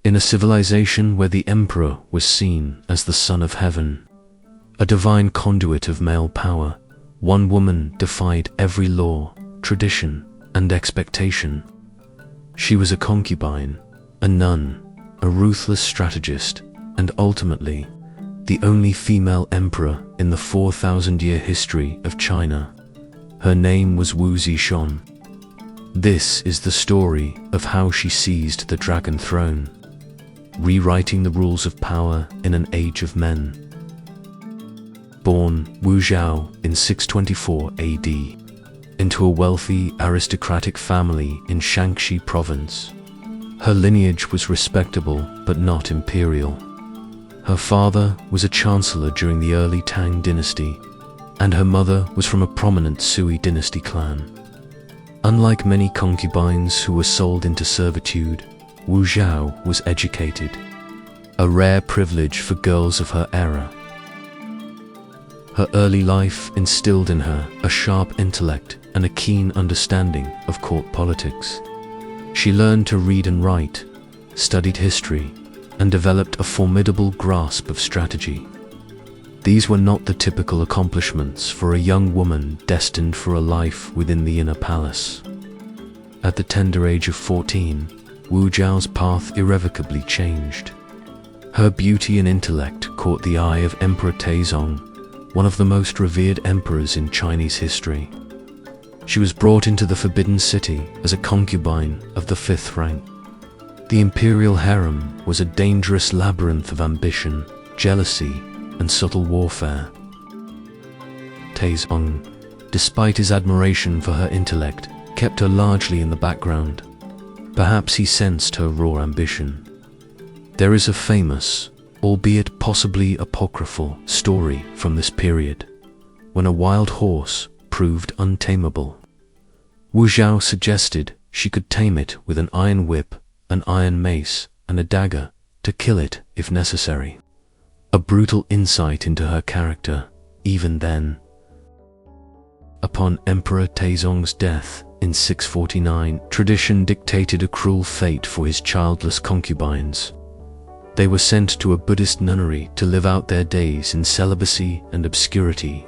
In a civilization where the emperor was seen as the son of heaven, a divine conduit of male power, one woman defied every law, tradition, and expectation. She was a concubine, a nun, a ruthless strategist, and ultimately, the only female emperor in the 4,000-year history of China. Her name was Wu Zetian. This is the story of how she seized the dragon throne, rewriting the rules of power in an age of men. Born Wu Zhao in 624 AD, into a wealthy aristocratic family in Shaanxi province. Her lineage was respectable but not imperial. Her father was a chancellor during the early Tang dynasty, and her mother was from a prominent Sui dynasty clan. Unlike many concubines who were sold into servitude, Wu Zhao was educated, a rare privilege for girls of her era. Her early life instilled in her a sharp intellect and a keen understanding of court politics. She learned to read and write, studied history, and developed a formidable grasp of strategy. These were not the typical accomplishments for a young woman destined for a life within the inner palace. At the tender age of 14, Wu Zhao's path irrevocably changed. Her beauty and intellect caught the eye of Emperor Taizong, one of the most revered emperors in Chinese history. She was brought into the Forbidden City as a concubine of the 5th rank. The imperial harem was a dangerous labyrinth of ambition, jealousy, and subtle warfare. Taizong, despite his admiration for her intellect, kept her largely in the background. Perhaps he sensed her raw ambition. There is a famous, albeit possibly apocryphal, story from this period, when a wild horse proved untamable. Wu Zhao suggested she could tame it with an iron whip, an iron mace, and a dagger, to kill it if necessary. A brutal insight into her character, even then. Upon Emperor Taizong's death in 649, tradition dictated a cruel fate for his childless concubines. They were sent to a Buddhist nunnery to live out their days in celibacy and obscurity.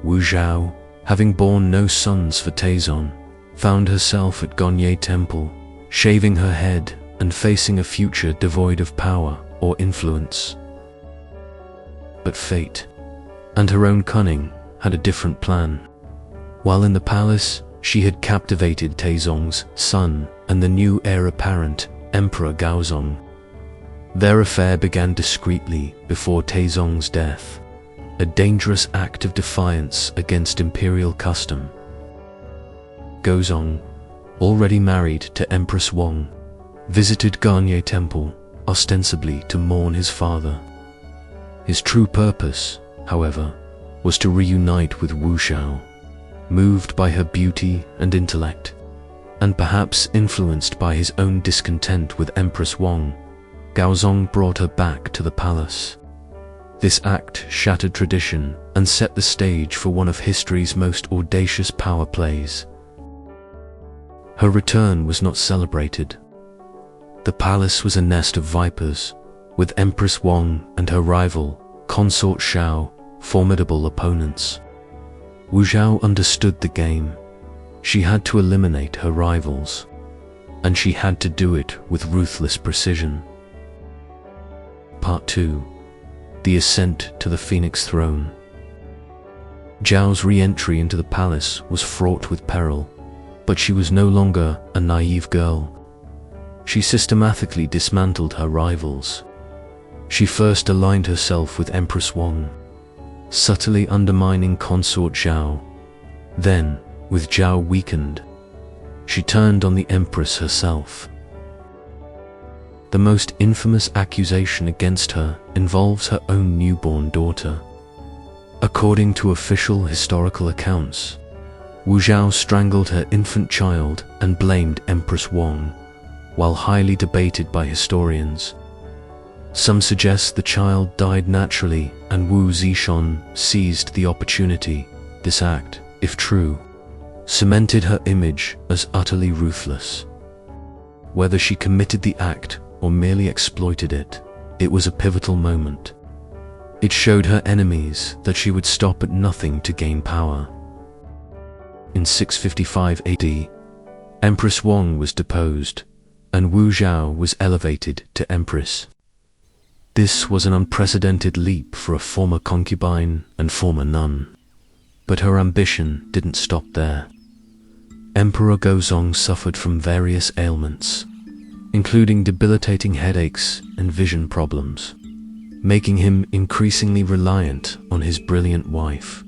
Wu Zhao, having borne no sons for Taizong, found herself at Gonyea Temple, shaving her head and facing a future devoid of power or influence. But fate, and her own cunning, had a different plan. While in the palace, she had captivated Taizong's son and the new heir apparent, Emperor Gaozong. Their affair began discreetly before Taizong's death, a dangerous act of defiance against imperial custom. Gaozong, already married to Empress Wang, visited Gonyea Temple, ostensibly to mourn his father. His true purpose, however, was to reunite with Wu Zhao. Moved by her beauty and intellect, and perhaps influenced by his own discontent with Empress Wang, Gaozong brought her back to the palace. This act shattered tradition and set the stage for one of history's most audacious power plays. Her return was not celebrated. The palace was a nest of vipers, with Empress Wang and her rival, Consort Xiao, formidable opponents. Wu Zhao understood the game. She had to eliminate her rivals, and she had to do it with ruthless precision. Part 2. The Ascent to the Phoenix Throne. Zhao's re-entry into the palace was fraught with peril, but she was no longer a naive girl. She systematically dismantled her rivals. She first aligned herself with Empress Wang, subtly undermining Consort Zhao. Then, with Zhao weakened, she turned on the Empress herself. The most infamous accusation against her involves her own newborn daughter. According to official historical accounts, Wu Zhao strangled her infant child and blamed Empress Wang, while highly debated by historians. Some suggest the child died naturally and Wu Zetian seized the opportunity. This act, if true, cemented her image as utterly ruthless. Whether she committed the act or merely exploited it. It was a pivotal moment. It showed her enemies that she would stop at nothing to gain power. In 655 AD, Empress Wang was deposed, and Wu Zhao was elevated to empress. This was an unprecedented leap for a former concubine and former nun. But her ambition didn't stop there. Emperor Taizong suffered from various ailments, including debilitating headaches and vision problems, making him increasingly reliant on his brilliant wife.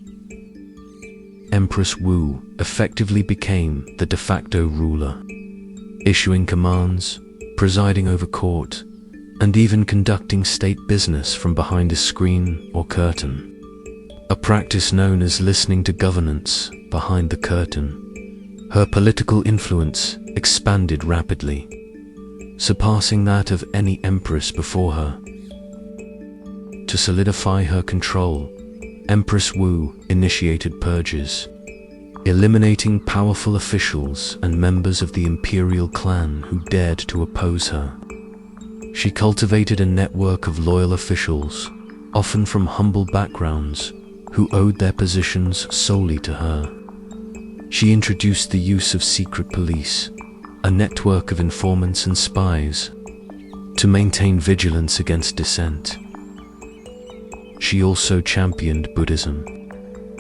Empress Wu effectively became the de facto ruler, issuing commands, presiding over court, and even conducting state business from behind a screen or curtain, a practice known as listening to governance behind the curtain. Her political influence expanded rapidly, surpassing that of any empress before her. To solidify her control, Empress Wu initiated purges, eliminating powerful officials and members of the imperial clan who dared to oppose her. She cultivated a network of loyal officials, often from humble backgrounds, who owed their positions solely to her. She introduced the use of secret police, a network of informants and spies, to maintain vigilance against dissent. She also championed Buddhism,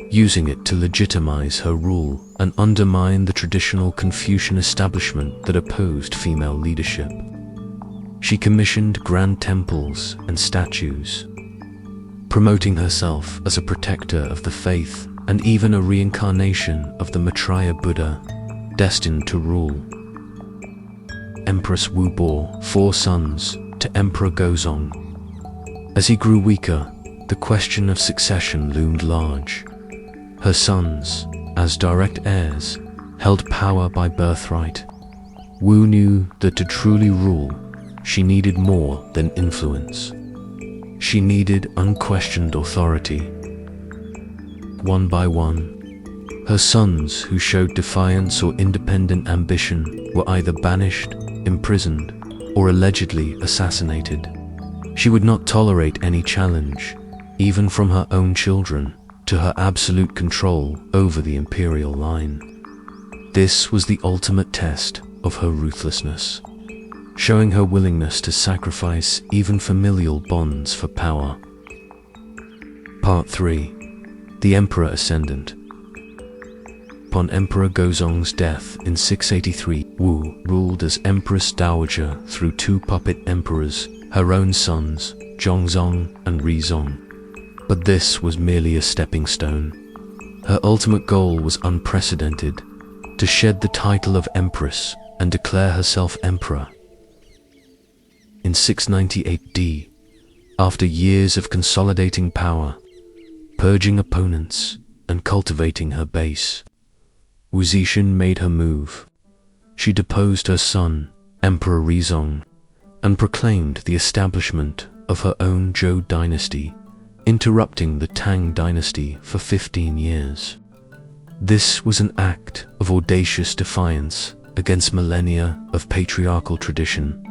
using it to legitimize her rule and undermine the traditional Confucian establishment that opposed female leadership. She commissioned grand temples and statues, promoting herself as a protector of the faith and even a reincarnation of the Maitreya Buddha, destined to rule. Empress Wu bore 4 sons to Emperor Taizong. As he grew weaker, the question of succession loomed large. Her sons, as direct heirs, held power by birthright. Wu knew that to truly rule, she needed more than influence. She needed unquestioned authority. One by one, her sons who showed defiance or independent ambition were either banished, imprisoned, or allegedly assassinated. She would not tolerate any challenge, even from her own children, to her absolute control over the imperial line. This was the ultimate test of her ruthlessness, showing her willingness to sacrifice even familial bonds for power. Part 3. The Emperor Ascendant. Upon Emperor Taizong's death in 683, Wu ruled as Empress Dowager through 2 puppet emperors, her own sons, Zhongzong and Rizong. But this was merely a stepping stone. Her ultimate goal was unprecedented: to shed the title of empress and declare herself emperor. In 698 D, after years of consolidating power, purging opponents, and cultivating her base, Wu Zetian made her move. She deposed her son, Emperor Taizong, and proclaimed the establishment of her own Zhou dynasty, interrupting the Tang dynasty for 15 years. This was an act of audacious defiance against millennia of patriarchal tradition.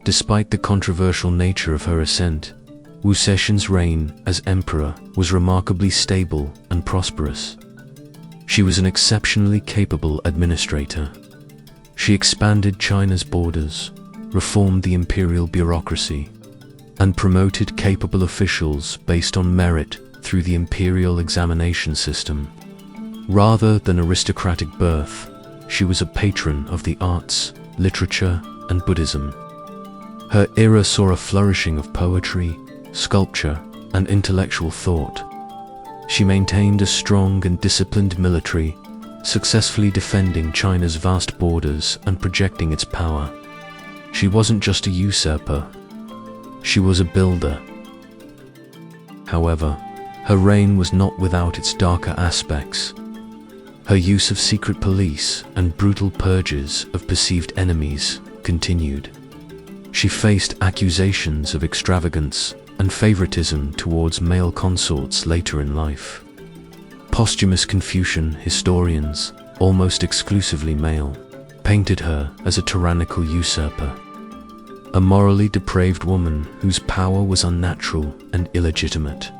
Despite the controversial nature of her ascent, Wu Zetian's reign as emperor was remarkably stable and prosperous. She was an exceptionally capable administrator. She expanded China's borders, reformed the imperial bureaucracy, and promoted capable officials based on merit through the imperial examination system. Rather than aristocratic birth, she was a patron of the arts, literature, and Buddhism. Her era saw a flourishing of poetry, sculpture, and intellectual thought. She maintained a strong and disciplined military, successfully defending China's vast borders and projecting its power. She wasn't just a usurper, she was a builder. However, her reign was not without its darker aspects. Her use of secret police and brutal purges of perceived enemies continued. She faced accusations of extravagance and favoritism towards male consorts later in life. Posthumous Confucian historians, almost exclusively male, painted her as a tyrannical usurper. a morally depraved woman whose power was unnatural and illegitimate.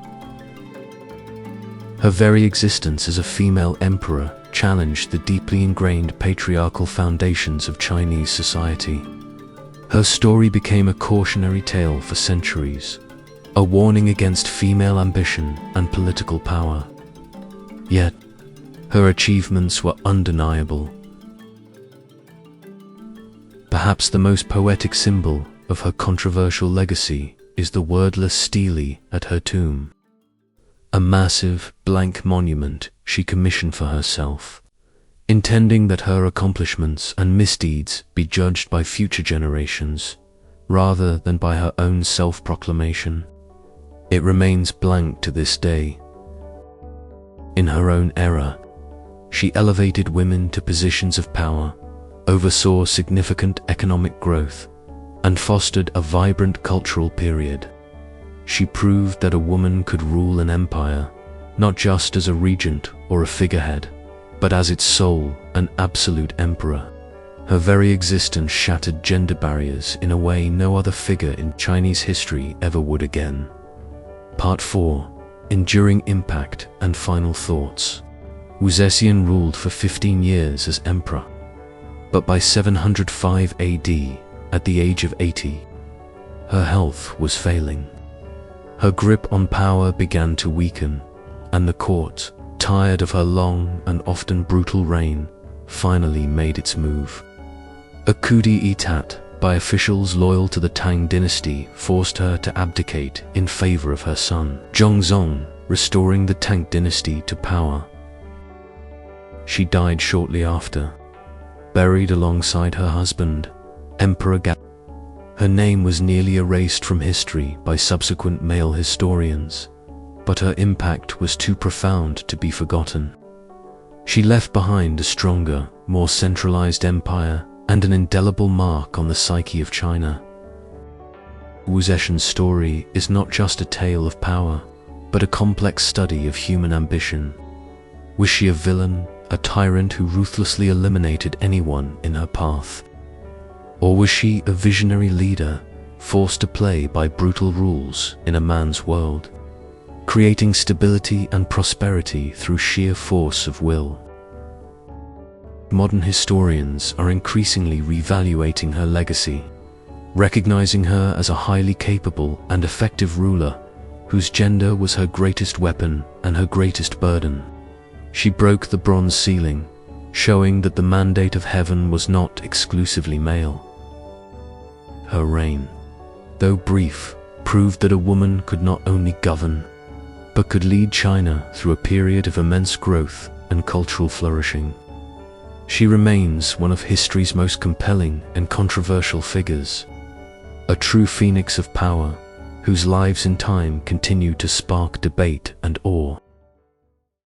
Her very existence as a female emperor challenged the deeply ingrained patriarchal foundations of Chinese society. Her story became a cautionary tale for centuries, a warning against female ambition and political power. Yet, her achievements were undeniable. Perhaps the most poetic symbol of her controversial legacy is the wordless stele at her tomb, a massive, blank monument she commissioned for herself, intending that her accomplishments and misdeeds be judged by future generations, rather than by her own self-proclamation. It remains blank to this day. In her own era, she elevated women to positions of power, oversaw significant economic growth, and fostered a vibrant cultural period. She proved that a woman could rule an empire, not just as a regent or a figurehead, but as its sole and absolute emperor. Her very existence shattered gender barriers in a way no other figure in Chinese history ever would again. Part 4. Enduring Impact and Final Thoughts. Wu Zetian ruled for 15 years as emperor, but by 705 AD, at the age of 80, her health was failing. Her grip on power began to weaken, and the court, tired of her long and often brutal reign, finally made its move. A coup d'état by officials loyal to the Tang dynasty forced her to abdicate in favor of her son, Zhongzong, restoring the Tang dynasty to power. She died shortly after, buried alongside her husband, Emperor Taizong. Her name was nearly erased from history by subsequent male historians, but her impact was too profound to be forgotten. She left behind a stronger, more centralized empire and an indelible mark on the psyche of China. Wu Zetian's story is not just a tale of power, but a complex study of human ambition. Was she a villain, a tyrant who ruthlessly eliminated anyone in her path? Or was she a visionary leader, forced to play by brutal rules in a man's world, creating stability and prosperity through sheer force of will? Modern historians are increasingly reevaluating her legacy, recognizing her as a highly capable and effective ruler whose gender was her greatest weapon and her greatest burden. She broke the bronze ceiling, showing that the mandate of heaven was not exclusively male. Her reign, though brief, proved that a woman could not only govern, but could lead China through a period of immense growth and cultural flourishing. She remains one of history's most compelling and controversial figures, a true phoenix of power, whose lives in time continue to spark debate and awe.